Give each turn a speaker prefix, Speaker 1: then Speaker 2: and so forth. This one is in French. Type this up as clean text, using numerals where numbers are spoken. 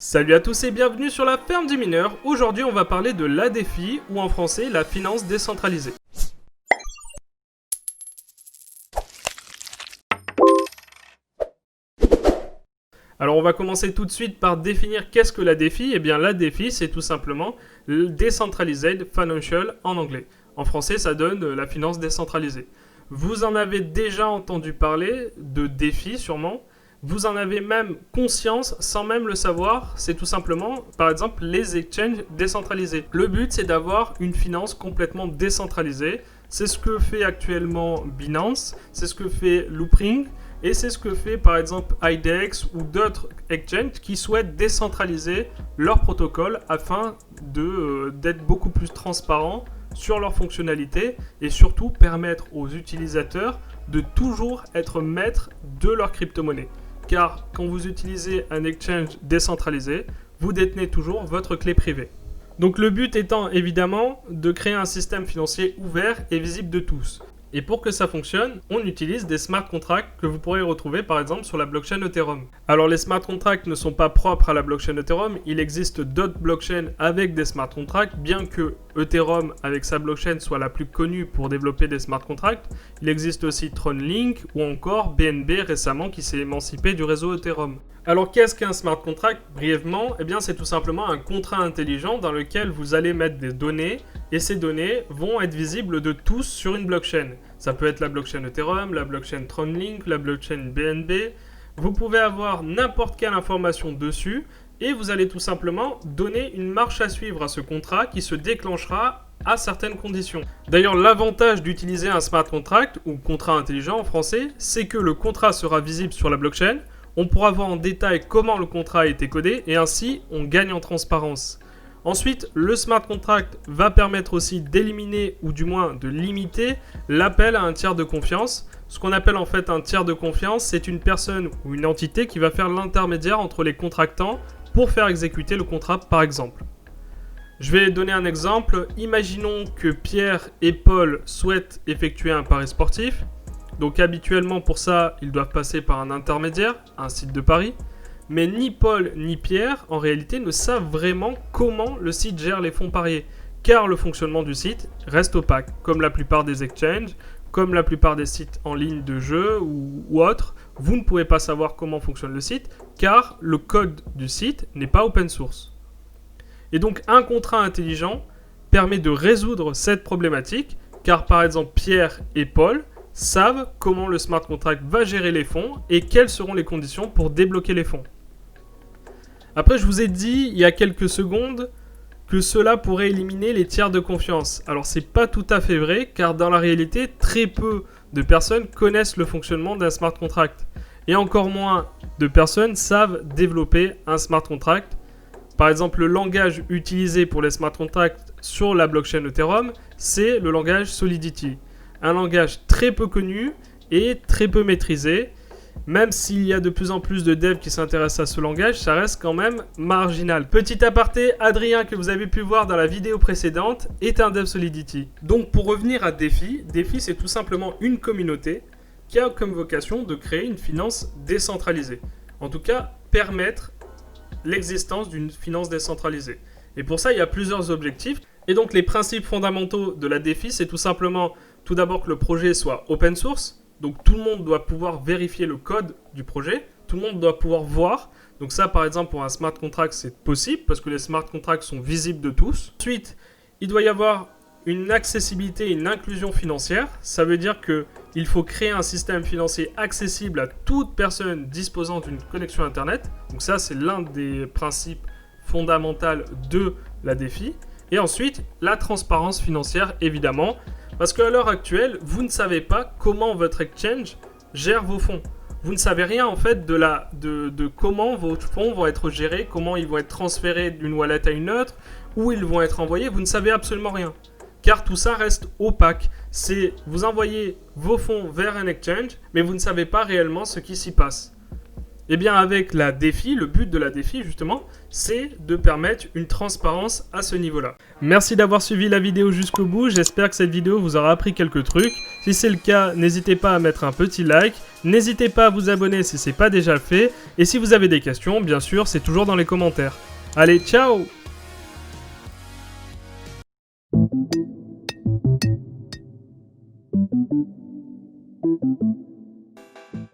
Speaker 1: Salut à tous et bienvenue sur la ferme du mineur. Aujourd'hui on va parler de l'ADFI ou en français la finance décentralisée. Alors on va commencer tout de suite par définir qu'est-ce que l'ADFI. Eh bien l'ADFI c'est tout simplement Decentralized Financial en anglais. En français ça donne la finance décentralisée. Vous en avez déjà entendu parler de DeFi sûrement. Vous en avez même conscience sans même le savoir, c'est tout simplement, par exemple, les exchanges décentralisés. Le but, c'est d'avoir une finance complètement décentralisée. C'est ce que fait actuellement Binance, c'est ce que fait Loopring, et c'est ce que fait par exemple IDEX ou d'autres exchanges qui souhaitent décentraliser leur protocole afin d'être beaucoup plus transparents sur leurs fonctionnalités et surtout permettre aux utilisateurs de toujours être maîtres de leur crypto-monnaie. Car quand vous utilisez un exchange décentralisé, vous détenez toujours votre clé privée. Donc le but étant évidemment de créer un système financier ouvert et visible de tous. Et pour que ça fonctionne, on utilise des smart contracts que vous pourrez retrouver par exemple sur la blockchain Ethereum. Alors les smart contracts ne sont pas propres à la blockchain Ethereum, il existe d'autres blockchains avec des smart contracts, bien que Ethereum avec sa blockchain soit la plus connue pour développer des smart contracts, il existe aussi TronLink ou encore BNB récemment qui s'est émancipé du réseau Ethereum. Alors qu'est-ce qu'un smart contract? Brièvement, eh bien c'est tout simplement un contrat intelligent dans lequel vous allez mettre des données et ces données vont être visibles de tous sur une blockchain. Ça peut être la blockchain Ethereum, la blockchain TronLink, la blockchain BNB. Vous pouvez avoir n'importe quelle information dessus et vous allez tout simplement donner une marche à suivre à ce contrat qui se déclenchera à certaines conditions. D'ailleurs, l'avantage d'utiliser un smart contract ou contrat intelligent en français, c'est que le contrat sera visible sur la blockchain. On pourra voir en détail comment le contrat a été codé et ainsi on gagne en transparence. Ensuite, le smart contract va permettre aussi d'éliminer ou du moins de limiter l'appel à un tiers de confiance. Ce qu'on appelle en fait un tiers de confiance, c'est une personne ou une entité qui va faire l'intermédiaire entre les contractants pour faire exécuter le contrat par exemple. Je vais donner un exemple. Imaginons que Pierre et Paul souhaitent effectuer un pari sportif. Donc habituellement pour ça, ils doivent passer par un intermédiaire, un site de pari. Mais ni Paul ni Pierre, en réalité, ne savent vraiment comment le site gère les fonds pariés. Car le fonctionnement du site reste opaque, comme la plupart des exchanges, comme la plupart des sites en ligne de jeux ou autres. Vous ne pouvez pas savoir comment fonctionne le site, car le code du site n'est pas open source. Et donc un contrat intelligent permet de résoudre cette problématique, car par exemple Pierre et Paul savent comment le smart contract va gérer les fonds et quelles seront les conditions pour débloquer les fonds. Après, je vous ai dit il y a quelques secondes que cela pourrait éliminer les tiers de confiance. Alors, c'est pas tout à fait vrai, car dans la réalité, très peu de personnes connaissent le fonctionnement d'un smart contract. Et encore moins de personnes savent développer un smart contract. Par exemple, le langage utilisé pour les smart contracts sur la blockchain Ethereum, c'est le langage Solidity. Un langage très peu connu et très peu maîtrisé. Même s'il y a de plus en plus de devs qui s'intéressent à ce langage, ça reste quand même marginal. Petit aparté, Adrien, que vous avez pu voir dans la vidéo précédente, est un dev Solidity. Donc pour revenir à DeFi, DeFi c'est tout simplement une communauté qui a comme vocation de créer une finance décentralisée. En tout cas, permettre l'existence d'une finance décentralisée. Et pour ça, il y a plusieurs objectifs. Et donc les principes fondamentaux de la DeFi, c'est tout simplement tout d'abord que le projet soit open source, donc tout le monde doit pouvoir vérifier le code du projet, tout le monde doit pouvoir voir. Donc ça par exemple pour un smart contract c'est possible parce que les smart contracts sont visibles de tous. Ensuite, il doit y avoir une accessibilité et une inclusion financière. Ça veut dire qu'il faut créer un système financier accessible à toute personne disposant d'une connexion internet. Donc ça c'est l'un des principes fondamentaux de la DeFi. Et ensuite, la transparence financière, évidemment, parce qu'à l'heure actuelle, vous ne savez pas comment votre exchange gère vos fonds. Vous ne savez rien en fait de comment vos fonds vont être gérés, comment ils vont être transférés d'une wallet à une autre, où ils vont être envoyés, vous ne savez absolument rien. Car tout ça reste opaque. C'est vous envoyez vos fonds vers un exchange, mais vous ne savez pas réellement ce qui s'y passe. Eh bien avec la défi, le but de la défi justement, c'est de permettre une transparence à ce niveau-là. Merci d'avoir suivi la vidéo jusqu'au bout, j'espère que cette vidéo vous aura appris quelques trucs. Si c'est le cas, n'hésitez pas à mettre un petit like, n'hésitez pas à vous abonner si ce n'est pas déjà fait, et si vous avez des questions, bien sûr, c'est toujours dans les commentaires. Allez, ciao!